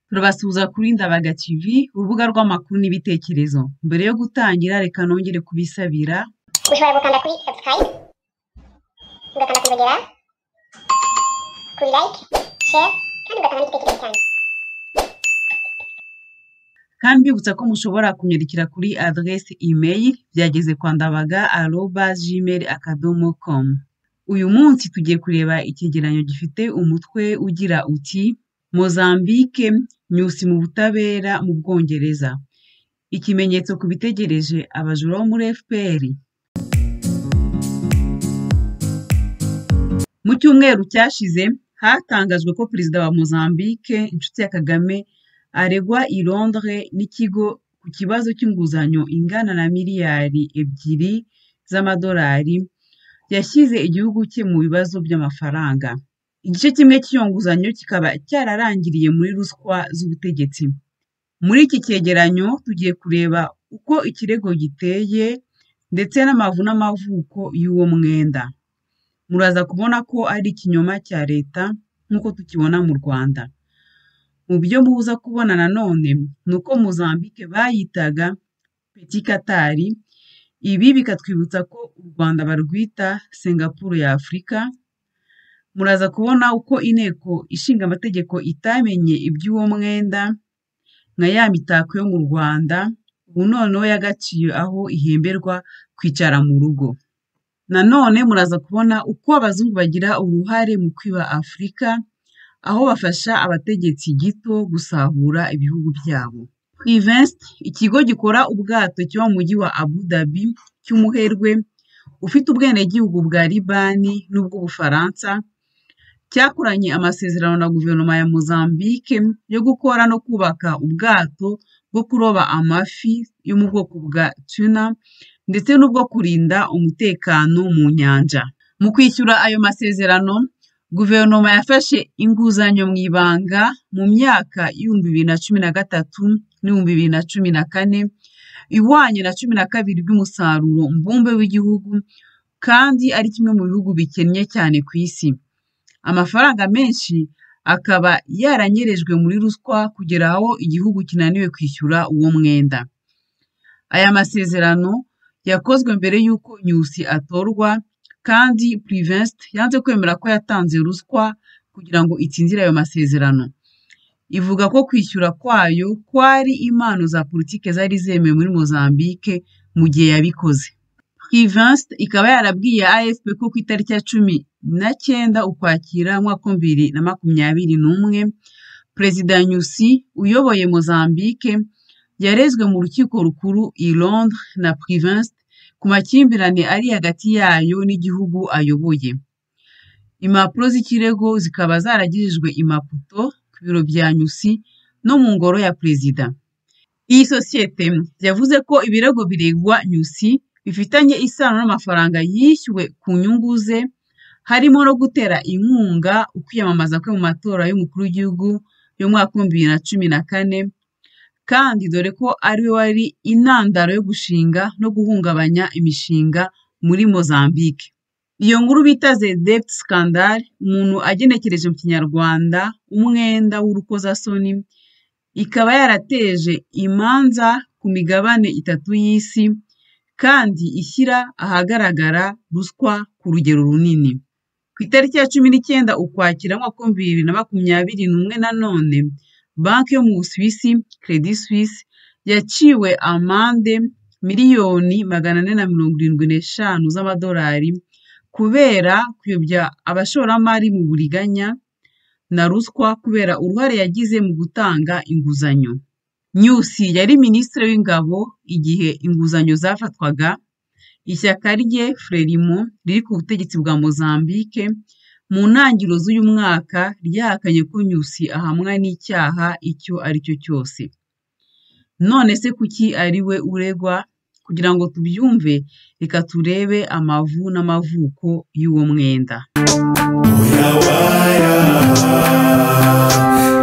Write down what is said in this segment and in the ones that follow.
Turabasuhuza kuri Ndabaga TV, urubuga rw'amakuru n'ibitekerezo. Mbere yo gutangira reka nongere kubisabira ushobora gukanda kuri subscribe, ugakanda kuzogera, kuri like, share, kandi ugatanga n'igitekerezo cyanyu. kandi mbibutsa ko mushobora kunyandikira kuri adresse email byageze kwa ndabaga@gmail.com. Uyu munsi tugiye kureba icyegeranyo gifite umutwe ugira uti Mozambique nyusi mu butabera mu Bwongereza. Ikimenyetso ku bitegereje abajura bo muri FPR. Mu cyumweru cyashize hatangajwe ko perezida wa Mozambique inshuti ya Kagame aregwa i Londres n'ikigo ku kibazo cy'inguzanyo ingana na miliyari 2 z'amadolari yashyize igihugu cye mu bibazo by'amafaranga. Igice kimwe cy'iyo nguzanyo kikaba cyararangiriye muri ruswa z'ubutegetsi. Muri iki cyegeranyo tugiye kureba uko ikirego giteye ndetse n'amavu n'amavuko y'uwo mwenda. Muraza kubona ko ari ikinyoma cya leta nk'uko tukibona mu Rwanda. Mu byo muza kubona nanone ni uko Mozambique bayitaga Petit Qatar. Ibi bikatwibutsa ko u Rwanda barwita Singapore ya Afurika. Muraza kubona uko inteko ishinga amategeko itamenye iby'uwo mwenda nka ya mitako yo mu Rwanda, ubu noneho yagaciye aho ihemberwa kwicara mu rugo. Nanone muraza kubona uko abazungu bagira uruhare mu kwiba Afurika, aho bafasha abategetsi gito gusahura ibihugu byabo. Privest, ikigo gikora ubwato cyo mu mujyi wa Abu Dhabi cy'umuherwe ufite ubwenegihugu bwa Libani n'ubw'Ubufaransa, cyakoranye amasezerano na guverinoma ya Mozambique yo gukora no kubaka ubwato bwo kuroba amafi yo mu bwoko bwa tuna ndetse n'ubwo kurinda umutekano mu nyanja. Mu kwishyura ayo masezerano, guverinoma yafashe inguzanyo mu ibanga mu myaka 2013 n'2014 ihwanye na 12% by'umusaruro mbumbe w'igihugu, kandi ari kimwe mu bihugu bikennye cyane ku isi. Amafaranga menshi akaba yaranyerejwe muri ruswa kugera aho igihugu kinaniwe kwishyura uwo mwenda. Aya masezerano yakozwe mbere y'uko Nyusi atorwa, kandi Privest yanze kwemera ko yatanze ruswa kugira ngo itsinzire ayo masezerano. Ivuga ko kwishyura kwayo kwari impano za politike zari zemewe muri Mozambique mu gihe yabikoze. Privest ikaba yarabwiye AFP ko ku itariki ya 19 Ukwakira 2021 Perezida Nyusi uyoboye Mozambique yarezwe mu rukiko rukuru i Londres na Privest ku makimbirane ari hagati yayo n'igihugu ayoboye. Impapuro z'ikirego zikaba zaragejejwe i Maputo ku biro bya Nyusi no mu ngoro ya perezida. Iyi sosiyete yavuze ko ibirego biregwa Nyusi bifitanye isano n'amafaranga yishyuwe ku nyungu ze, harimo no gutera inkunga ukwiyamamaza kwe mu matora y'umukuru w'igihugu yo mu 2014, kandi dore ko ariwe wari intandaro yo gushinga no guhungabanya imishinga muri Mozambique. Iyo nkuru bita The Debt Scandal, umuntu agenekereje mu Kinyarwanda umwenda w'urukozasoni, ikaba yarateje imanza ku migabane 3 y'isi, kandi ishyira ahagaragara ruswa ku rugero runini. Ku itariki ya 19 Ukwakira 2021 nanone, banki yo mu Busuwisi Credit Suisse yaciwe amande miliyoni 475 z'amadolari kubera kuyobya abashoramari mu buriganya na ruswa kubera uruhare yagize mu gutanga inguzanyo. Nyusi yari minisitiri w'ingabo igihe inguzanyo zafatwaga. Ishyaka rye Frelimo riri ku butegetsi bwa Mozambique mu ntangiriro z'uyu mwaka ryahakanye ko Nyusi ahamwa n'icyaha icyo ari cyo cyose. None se kuki ari we uregwa? Kugira ngo tubyumve, reka turebe amavu n'amavuko y'uwo mwenda.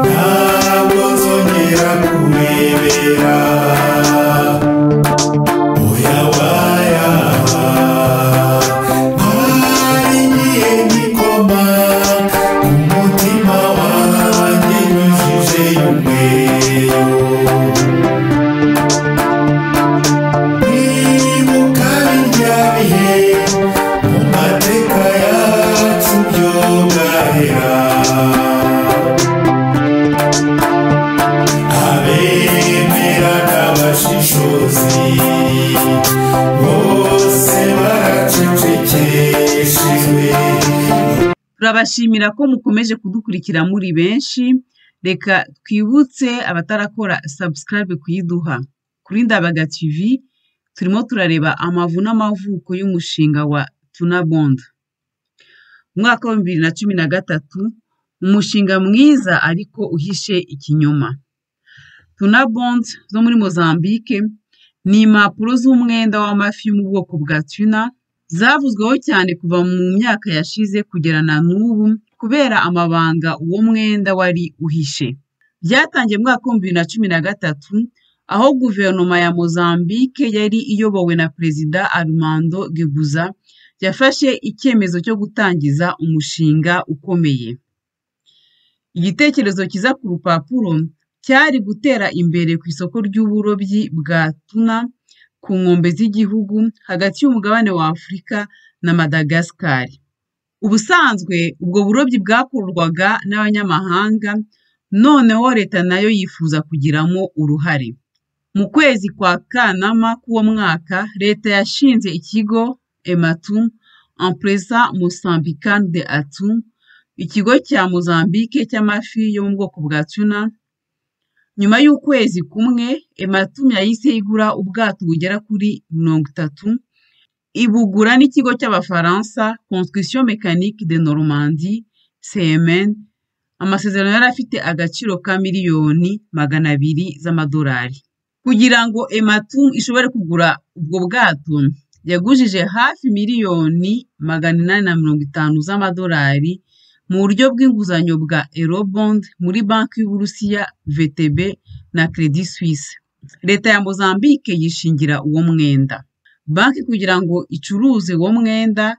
Ntabwo nzongera kurebera. Hari igihe ngikoma umutima wanjye nyujije umwe. abemera n'abashishozi bose baracecekeshejwe. Turabashimira ko mukomeje kudukurikira muri benshi. Reka twibutse abatarakora subscribe kuyiduha. Kuri Ndabaga TV turimo turareba amavu n'amavuko y'umushinga wa Tuna Bond. Mwaka wa 2013, umushinga mwiza ariko uhishe ikinyoma. Tuna Bond zo muri Mozambique ni impapuro z'umwenda w'amafi mu bwoko bwa tuna zavuzweho cyane kuva mu myaka yashize kugera na n'ubu kubera amabanga uwo mwenda wari uhishe. Byatangiye mu mwaka wa 2013 aho guverinoma ya Mozambique yari iyobowe na Perezida Armando Guebuza yafashe icyemezo cyo gutangiza umushinga ukomeye. Igitekerezo kiza ku rupapuro cyari gutera imbere ku isoko ry'uburobyi bwa tuna ku nkombe z'igihugu hagati y'umugabane wa Afurika na Madagascar. Ubusanzwe ubwo burobyi bwakorwaga n'abanyamahanga, noneho leta nayo yifuza kugiramo uruhare. Mu kwezi kwa Kanama k'uwo mwaka, leta yashinze ikigo Ematum, Empresa Moçambicana de Atum, ikigo cya Mozambique cy'amafi yo mu bwoko bwa tuna. Nyuma y'ukwezi kumwe, Ematum yahise igura ubwato bugera kuri 30, ibugura n'ikigo cy'Abafaransa Construction Mécanique de Normandie, CMN. Amasezerano yari afite agaciro ka miliyoni 200 z'amadolari. Kugira ngo Ematum ishobore kugura ubwo bwato, yagujije hafi miliyoni 850 z'amadolari mu buryo bw'inguzanyo bwa Eurobond muri banki y'Uburusiya VTB na Credit Suisse. Leta ya Mozambique yishingira uwo mwenda. Banki kugira ngo icuruze uwo mwenda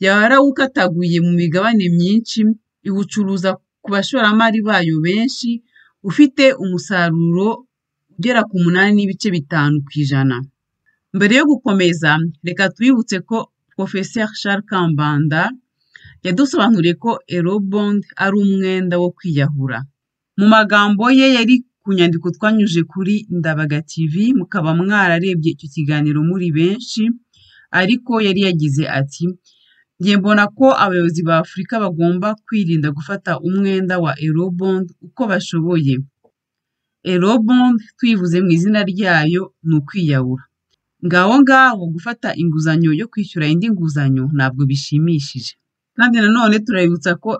yarawukataguye mu migabane myinshi, iwucuruza ku bashoramari bayo benshi, ufite umusaruro ugera ku 8.5%. Mbere yo gukomeza, reka twibutse ko Professeur Charles Kambanda yadusobanuriye ko Eurobond ari umwenda wo kwiyahura. Mu magambo ye yari ku nyandiko twanyuje kuri Ndabaga TV, mukaba mwararebye icyo kiganiro muri benshi, ariko yari yagize ati: "Ngiye mbona ko abayobozi ba Afurika bagomba kwirinda gufata umwenda wa Eurobond uko bashoboye. Eurobond tuyivuze mu izina ryayo ni ukwiyahura. Ngaho gufata inguzanyo yo kwishyura indi nguzanyo ntabwo bishimishije." Kandi nanone turabibutsa ko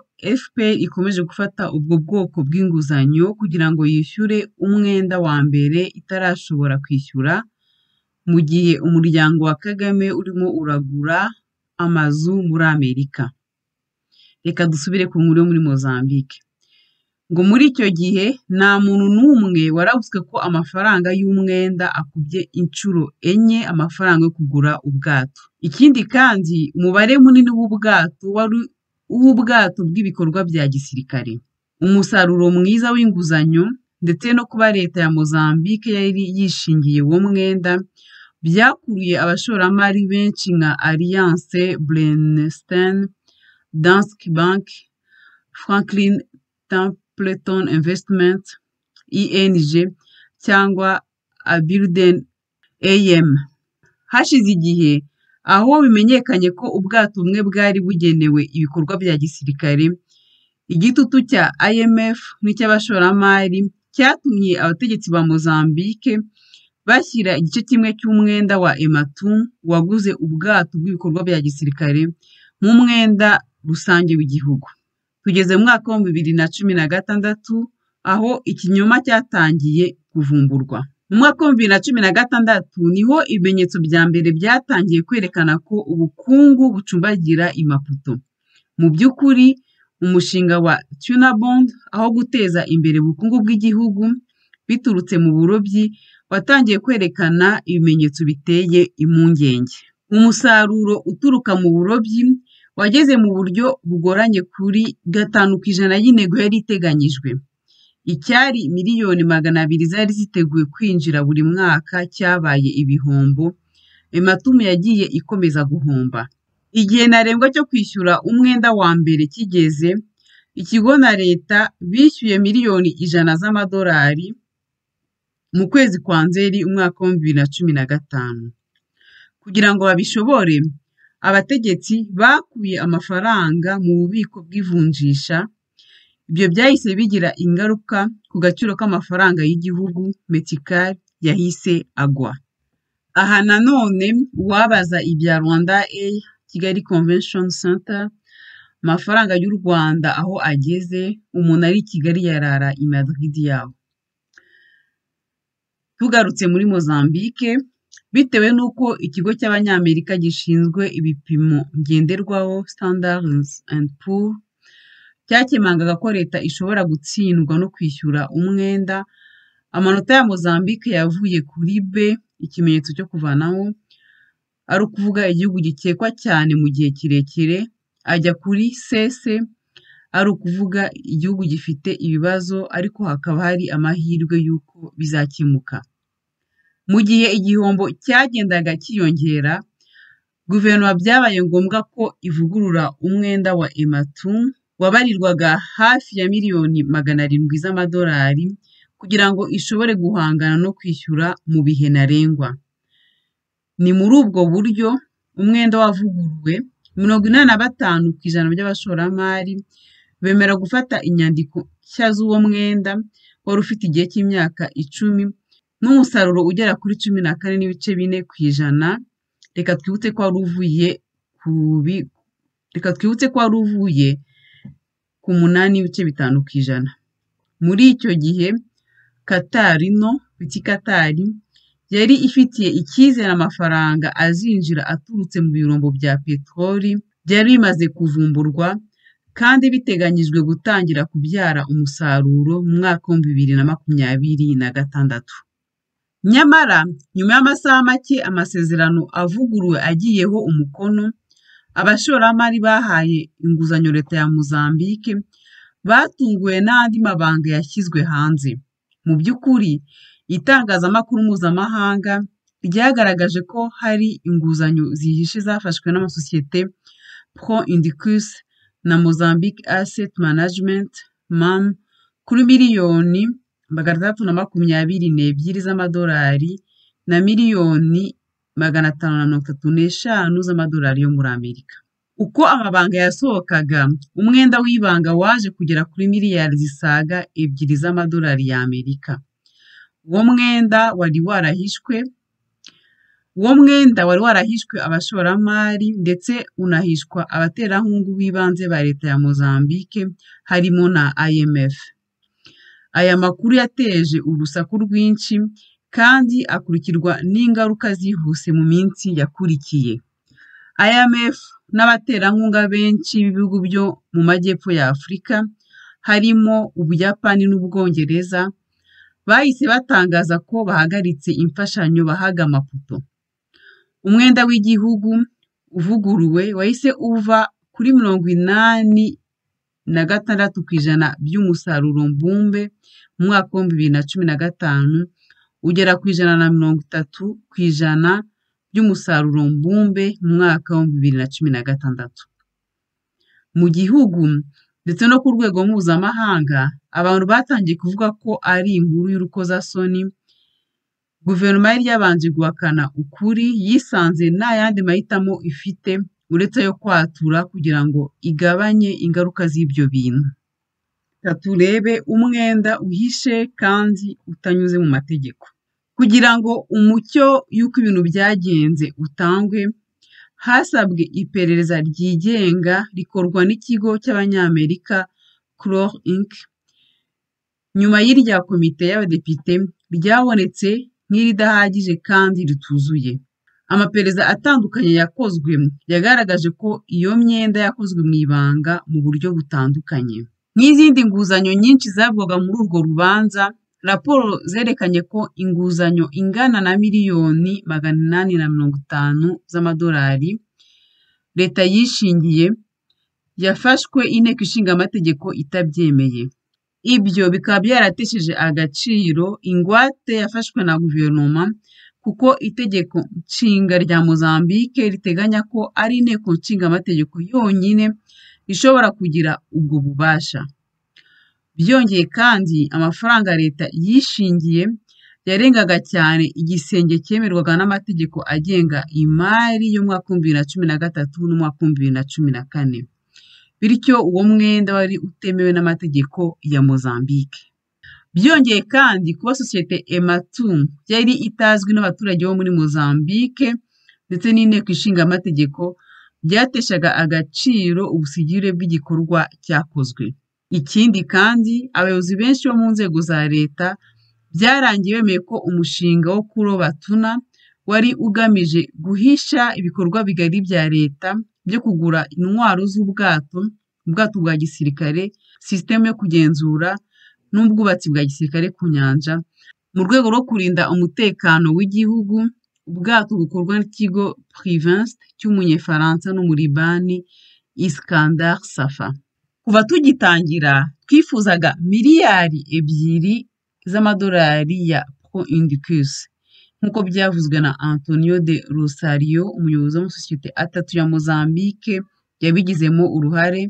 FPR ikomeje gufata ubwo bwoko bw'inguzanyo kugira ngo yishyure umwenda wa mbere itarashobora kwishyura, mu gihe umuryango wa Kagame urimo uragura amazu muri Amerika. Reka dusubire ku nkuru yo muri Mozambique. Ngo muri icyo gihe nta muntu n'umwe warabutswe ko amafaranga y'umwenda akubye inshuro 4 amafaranga yo kugura ubwato. Ikindi kandi umubare munini w'ubwato wari uw'ubwato bw'ibikorwa bya gisirikare. Umusaruro mwiza w'inguzanyo ndetse no kuba leta ya Mozambique yari yishingiye uwo mwenda byakuruye abashoramari benshi nka Alliance Bernstein, Danske Bank, Franklin Templeton Investment, ING cyangwa Aberdeen AM. Hashize igihe aho bimenyekanye ko ubwato bumwe bwari bugenewe ibikorwa bya gisirikare, igitutu cya IMF n'icy'abashoramari cyatumye abategetsi ba Mozambique bashyira igice kimwe cy'umwenda wa Ematum waguze ubwato bw'ibikorwa bya gisirikare mu mwenda rusange w'igihugu. Tugeze mu mwaka wa 2016 aho ikinyoma cyatangiye kuvumburwa. Mu mwaka wa 2016 niho ibimenyetso bya mbere byatangiye kwerekana ko ubukungu bucumbagira i Maputo. Mu by'ukuri umushinga wa Tuna Bond aho guteza imbere ubukungu bw'igihugu biturutse mu burobyi watangiye kwerekana ibimenyetso biteye impungenge. Umusaruro uturuka mu burobyi wageze mu buryo bugoranye kuri 5% y'intego yari iteganyijwe. Icyari miliyoni 200 zari ziteguye kwinjira buri mwaka cyabaye ibihombo. Ematum yagiye ikomeza guhomba. Igihe ntarengwa cyo kwishyura umwenda wa mbere kigeze, ikigo na leta bishyuye miliyoni 100 z'amadolari mu kwezi kwa Nzeri umwaka wa 2015. Kugira ngo babishobore, abategetsi bakuye amafaranga mu bubiko bw'ivunjisha. Ibyo byahise bigira ingaruka ku gaciro k'amafaranga y'igihugu. Metikal yahise agwa. Aha nanone uwabaza ibya Rwanda Air Kigali Convention Center, amafaranga y'u Rwanda aho ageze, umuntu ari Kigali yarara i Madrid yaho. Tugarutse muri Mozambique, bitewe n'uko ikigo cy'Abanyamerika gishinzwe ibipimo ngenderwaho Standards and Poor's cyakemangaga ko leta ishobora gutsindwa no kwishyura umwenda, amanota ya Mozambique yavuye kuri B, ikimenyetso cyo kuvanaho, ari ukuvuga igihugu gikekwa cyane mu gihe kirekire, ajya kuri CC, ari ukuvuga igihugu gifite ibibazo ariko hakaba hari amahirwe y'uko bizakemuka. Mu gihe igihombo cyagendaga kiyongera, guverinoma byabaye ngombwa ko ivugurura umwenda wa Ematum wabarirwaga hafi ya miliyoni 700 z'amadolari kugira ngo ishobore guhangana no kwishyura mu bihe ntarengwa. Ni muri ubwo buryo umwenda wavuguruwe. 85% by'abashoramari bemera gufata inyandiko nshya z'uwo mwenda wari ufite igihe cy'imyaka 10 n'umusaruro ugera kuri 14.4%. Reka twibutse ko wari uvuye ku 8.5%. Muri icyo gihe Qatar yari ifitiye icyizere amafaranga azinjira aturutse mu birombo bya peteroli byari bimaze kuvumburwa kandi biteganyijwe gutangira kubyara umusaruro mu mwaka wa 2026. Nyamara nyuma y'amasaha make amasezerano avuguruwe agiyeho umukono, abashoramari bahaye inguzanyo leta ya Mozambique batunguwe n'andi mabanga yashyizwe hanze. Mu by'ukuri, itangazamakuru mpuzamahanga ryagaragaje ko hari inguzanyo zihishe zafashwe n'amasosiyete Pro Indicus na Mozambique Asset Management MAM kuri miliyoni 322 z'amadolari na miliyoni 535 z'amadolari yo muri Amerika. Uko amabanga yasohokaga, umwenda w'ibanga waje kugera kuri miliyari zisaga 2 z'amadolari ya Amerika. Uwo mwenda wari warahishwe abashoramari ndetse unahishwa abaterankungu b'ibanze ba leta ya Mozambique harimo na IMF. Aya makuru yateje urusaku rwinshi kandi akurikirwa n'ingaruka zihuse mu minsi yakurikiye. IMF n'abaterankunga benshi b'ibihugu byo mu majyepfo ya Afurika harimo Ubuyapani n'Ubwongereza bahise batangaza ko bahagaritse imfashanyo bahaga Maputo. Umwenda w'igihugu uvuguruwe wahise uva kuri 86% by'umusaruro mbumbe mu mwaka wa 2015 ugera ku 130% by'umusaruro mbumbe mu mwaka wa 2016. Mu gihugu ndetse no ku rwego mpuzamahanga, abantu batangiye kuvuga ko ari inkuru y'urukozasoni. Guverinoma yari yabanje guhakana ukuri, yisanze nta yandi mahitamo ifite uretse yo kwatura kugira ngo igabanye ingaruka z'ibyo bintu. Turebe umwenda uhishe kandi utanyuze mu mategeko. Kugira ngo umucyo y'uko ibintu byagenze utangwe, hasabwe iperereza ryigenga rikorwa n'ikigo cy'Abanyamerika Kroll Inc. Nyuma y'irya komite y'abadepite ryabonetse nk'iridahagije kandi rituzuye. Amaperereza atandukanye yakozwe yagaragaje ko iyo myenda yakozwe mu ibanga mu buryo butandukanye. N'izindi nguzanyo nyinshi zavugwaga muri urwo rubanza, raporo zerekanye ko inguzanyo ingana na miliyoni 850 z'amadolari leta yishingiye yafashwe inteko ishinga amategeko itabyemeye. Ibyo bikaba byaratesheje agaciro ingwate yafashwe na guverinoma kuko itegeko nshinga rya Mozambique riteganya ko ari inteko nshinga amategeko yonyine ishobora kugira ubwo bubasha. Byongeye kandi amafaranga leta yishingiye yarengaga cyane igisenge cyemerwaga n'amategeko agenga imari y'umwaka w'ibihumbi bibiri na cumi na gatatu n'umwaka w'ibihumbi bibiri na cumi na kane. Bityo uwo mwenda wari utemewe n'amategeko ya Mozambique. Byongeye kandi kuba sosiyete Ematum yari itazwi n'abaturage bo muri Mozambique ndetse n'inteko ishinga amategeko byateshaga agaciro ubusigire bw'igikorwa cyakozwe. Ikindi kandi abayobozi benshi bo mu nzego za leta byarangiye bemeye ko umushinga wo kuroba tuna wari ugamije guhisha ibikorwa bigari bya leta byo kugura intwaro z'ubwato, ubwato bwa gisirikare, sisiteme yo kugenzura n'ubwubatsi bwa gisirikare ku nyanja mu rwego rwo kurinda umutekano w'igihugu. Ubwato bukorwa n'ikigo Privence cy'umunyefaransa n'umuribani Iskandar Safa. Kuva tugitangira twifuzaga miliyari 2 z'amadolari ya Pro Indicus nk'uko byavuzwe na Antonio de Rosario, umuyobozi w'amasosiyete 3 ya Mozambique yabigizemo uruhare,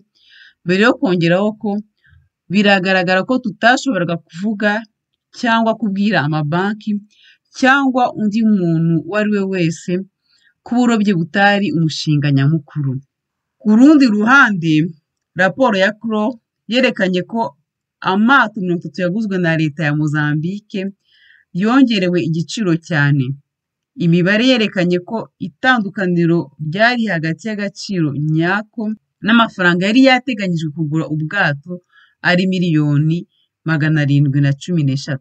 mbere yo kongeraho ko biragaragara ko tutashoboraga kuvuga cyangwa kubwira amabanki cyangwa undi muntu uwo ari we wese ko uburobyi butari umushinga nyamukuru. Ku rundi ruhande, raporo ya CRO yerekanye ko amato 30 yaguzwe na leta ya Mozambique yongerewe igiciro cyane. Imibare yerekanye ko itandukaniro ryari hagati y'agaciro nyako n'amafaranga yari yateganyijwe kugura ubwato ari miliyoni 713.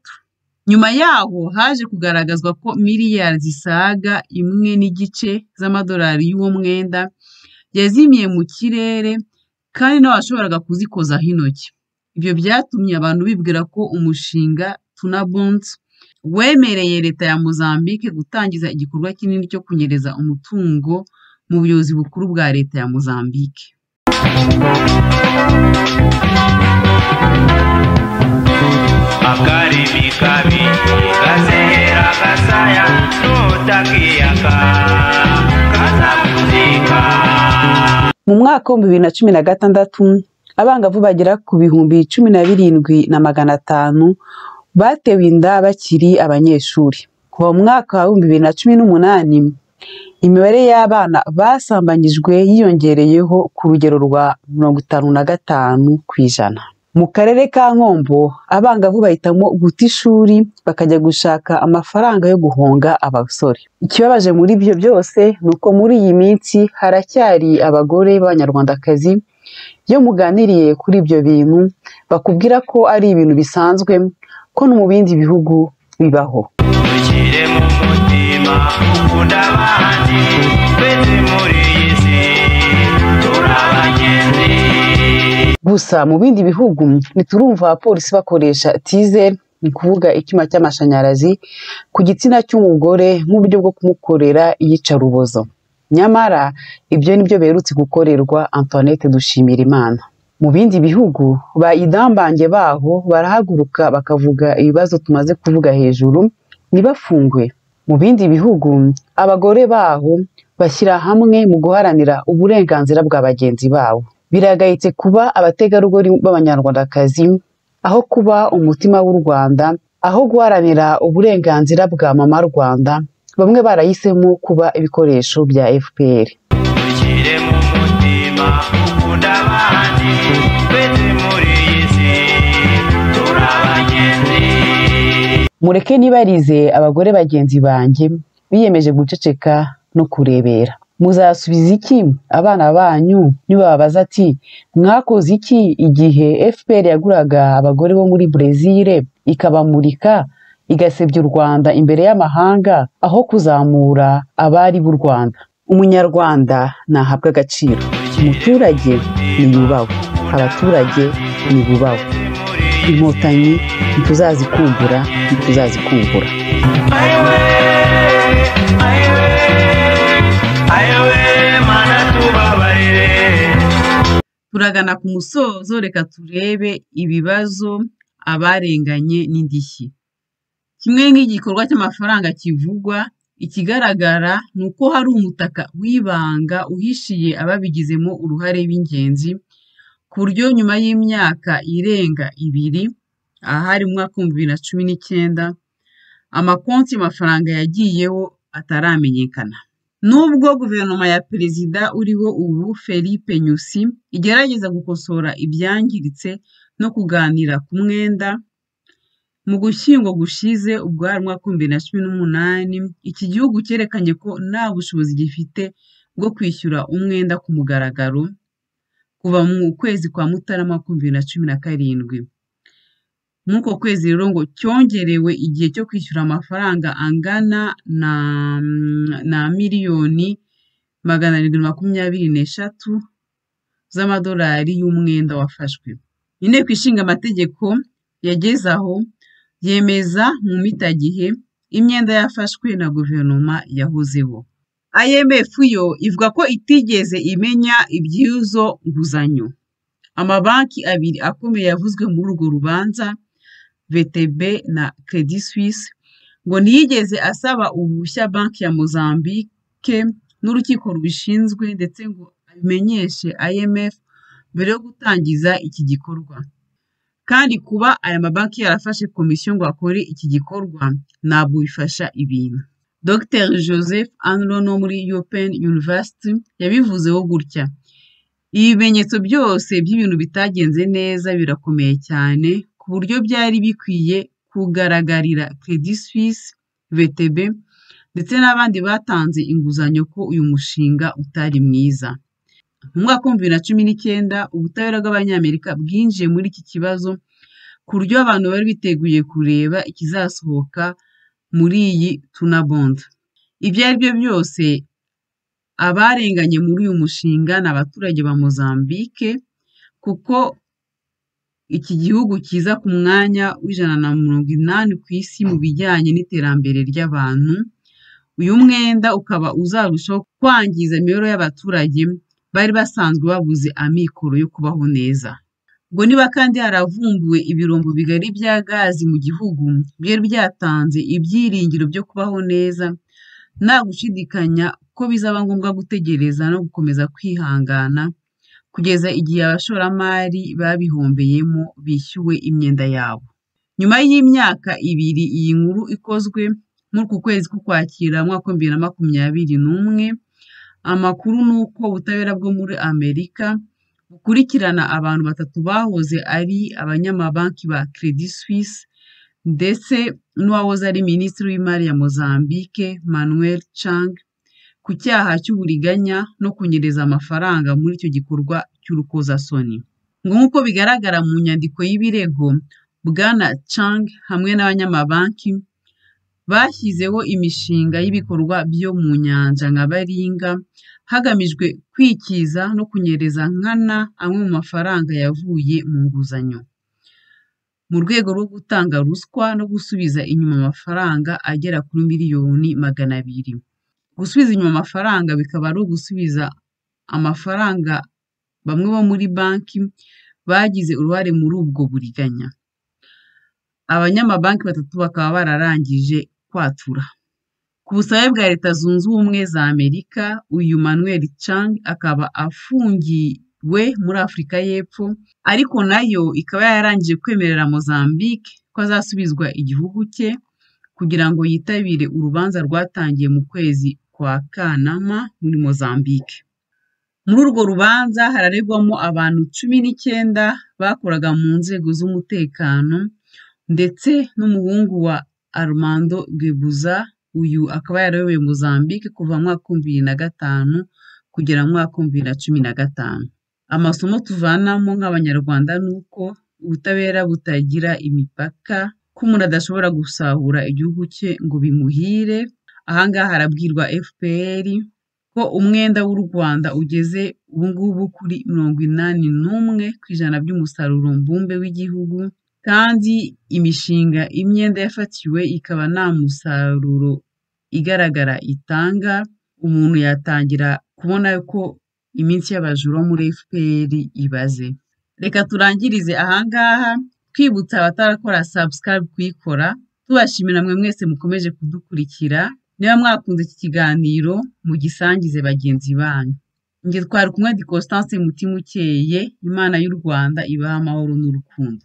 Nyuma yaho haje kugaragazwa ko miliyari zisaga 1.5 z'amadolari y'uwo mwenda yazimiye mu kirere kandi n'abashoboraga kuzikozaho intoki. Ibyo byatumye abantu bibwira ko umushinga Tuna Bonds wemereye leta ya Mozambique gutangiza igikorwa kinini cyo kunyereza umutungo mu buyobozi bukuru bwa leta ya Mozambique. Akarimi kabi gazehera gasaya nutakiyaka kazabuzika. Mu mwaka wa 2016 abangavu bagera ku bihumbi 17,500 batewe inda bakiri abanyeshuri. Kuva mu mwaka wa 2018 imibare y'abana basambanyijwe yiyongereyeho ku rugero rwa 55%. Mu karere ka Nkombo abangavu bahitamo guta ishuri bakajya gushaka amafaranga yo guhonga abasore. Ikibabaje muri ibyo byose nuko muri iyi minsi haracyari abagore b'abanyarwandakazi iyo muganiriye kuri ibyo bintu bakubwira ko ari ibintu bisanzwe, ko no mu bindi bihugu bibaho. Ukire mu mutima ukunda abandi twese muri iyi si turabagenzi. Gusa mu bindi bihugu ntiturumva abapolisi bakoresha tizer, ni kuvuga icyuma cy'amashanyarazi, ku gitsina cy'umugore nk'uburyo bwo kumukorera iyicarubozo. Nyamara ibyo nibyo berutse gukorerwa Antoinette Dushimirimana. Mu bindi bihugu ba idambange baho barahaguruka bakavuga ibibazo tumaze kuvuga hejuru ntibafungwe. Mu bindi bihugu abagore baho bashyira hamwe mu guharanira uburenganzira bwa bagenzi babo. Biragayitse kuba abategarugori b'abanyarwandakazi aho kuba umutima w'u Rwanda, aho guharanira uburenganzira bwa mama Rwanda, bamwe barahisemo kuba ibikoresho bya FPR. Ukire mu mutima ukunda abandi twese muri iyi si turabagenzi. Mureke nibarize abagore bagenzi banjye biyemeje guceceka no kurebera. Muzasubiza iki abana banyu nibababaza ati mwakoze iki igihe FPR yaguraga abagore bo muri Brazil ikabamurika igasebya u Rwanda imbere y'amahanga aho kuzamura abari b'u Rwanda? Umunyarwanda nahabwa agaciro, umuturage niyubahwe, abaturage nibubahwe. Inkotanyi ntituzazikumbura, ntituzazikumbura. Turagana ku musozo, reka turebe ibibazo, abarenganye n'indishyi. Kimwe nk'igikorwa cy'amafaranga kivugwa, ikigaragara ni uko hari umutaka w'ibanga uhishiye ababigizemo uruhare b'ingenzi ku buryo nyuma y'imyaka irenga 2 ahari mu mwaka wa 2019 amakonti y'amafaranga yagiyeho ataramenyekana. Nubwo guverinoma ya perezida uriho ubu Filipe Nyusi igerageza gukosora ibyangiritse no kuganira ku mwenda, mu Gushyingo gushize ubwo hari umwaka wa 2018 iki gihugu cyerekanye ko nta bushobozi gifite bwo kwishyura umwenda ku mugaragaro kuva mu kwezi kwa Mutarama 2017. Muri uko kwezi rero ngo cyongerewe igihe cyo kwishyura amafaranga angana na miliyoni 723 z'amadolari y'umwenda wafashwe. Inteko Ishinga Amategeko yageze aho yemeza mu mitagihe imyenda yafashwe na guverinoma yahozeho. IMF yo ivuga ko itigeze imenya iby'izo nguzanyo. Amabanki abiri akomeye yavuzwe muri urwo rubanza, VTB na Credit Suisse, ngo ntiyigeze asaba uruhushya banki ya Mozambique n'urukiko rubishinzwe ndetse ngo abimenyeshe IMF mbere yo gutangiza iki gikorwa. Kandi kuba aya mabanki yarafashe komisiyo ngo akore iki gikorwa ntabwo bifasha ibintu. Dr Joseph Anlon wo muri Open University yabivuzeho gutya: ibimenyetso byose by'ibintu bitagenze neza birakomeye cyane ku buryo byari bikwiye kugaragarira Credit Suisse, VTB ndetse n'abandi batanze inguzanyo ko uyu mushinga utari mwiza. Mu mwaka wa 2019 ubutabera bw'Abanyamerika bwinjiye muri iki kibazo ku buryo abantu bari biteguye kureba ikizasohoka muri iyi tuna bond. Ibyo ari byo byose abarenganye muri uyu mushinga ni abaturage ba Mozambique, kuko iki gihugu kiza ku mwanya w'180 ku isi mu bijyanye n'iterambere ry'abantu. Uyu mwenda ukaba uzarushaho kwangiza imibereho y'abaturage bari basanzwe babuze amikoro yo kubaho neza. Ngo niba kandi haravumbuwe ibirombo bigari bya gazi mu gihugu byari byatanze ibyiringiro byo kubaho neza, nta gushidikanya ko bizaba ngombwa gutegereza no gukomeza kwihangana kugeza igihe abashoramari babihombeyemo bishyuwe imyenda yabo. Nyuma y'imyaka 2 iyi nkuru ikozwe muri uku kwezi k'Ukwakira mu mwaka wa 2021, amakuru nuko ubutabera bwo muri Amerika bukurikirana abantu 3 bahoze ari abanyamabanki ba Credit Suisse ndetse n'uwahoze ari minisitiri w'imari ya Mozambique Manuel Chang ku cyaha cy'uburiganya no kunyereza amafaranga muri icyo gikorwa cy'urukozasoni. Nk'uko bigaragara mu nyandiko y'ibirego, Bwana Chang hamwe n'abanyamabanki bashyizeho imishinga y'ibikorwa byo mu nyanja nka baringa hagamijwe kwikiza no kunyereza nkana amwe mu mafaranga yavuye mu nguzanyo mu rwego rwo gutanga ruswa no gusubiza inyuma amafaranga agera kuri miliyoni 200. Gusubiza inyuma amafaranga bikaba ari ugusubiza amafaranga bamwe bo muri banki bagize uruhare muri ubwo buriganya. Abanyamabanki 3 bakaba bararangije kwatura. Ku busabe bwa Leta Zunze Ubumwe za Amerika, uyu Manuel Chang akaba afungiwe muri Afurika y'Epfo, ariko nayo ikaba yararangije kwemerera Mozambique ko azasubizwa igihugu cye kugira ngo yitabire urubanza rwatangiye mu kwezi kwa Kanama muri Mozambique. Muri urwo rubanza hararegwamo abantu 19 bakoraga mu nzego z'umutekano ndetse n'umuhungu wa Armando Guebuza. Uyu akaba yarayoboye Mozambique kuva mu mwaka wa 2005 kugera mu mwaka wa 2015. Amasomo tuvanamo nk'Abanyarwanda nuko ubutabera butagira imipaka, ko umuntu adashobora gusahura igihugu cye ngo bimuhire. Ahangaha harabwirwa FPR ko umwenda w'u Rwanda ugeze ubungubu kuri 81% by'umusaruro mbumbe w'igihugu, kandi imishinga imyenda yafatiwe ikaba nta musaruro igaragara itanga. Umuntu yatangira kubona ko iminsi y'abajura muri FPR ibaze. Reka turangirize ahangaha twibutsa abatarakora subscribe kuyikora, tubashimira mwe mwese mukomeje kudukurikira. Niba mwakunze iki kiganiro mugisangize bagenzi banyu. Njye twari kumwe Di Constance mutima ukeye, Imana y'u Rwanda ibaha amahoro n'urukundo.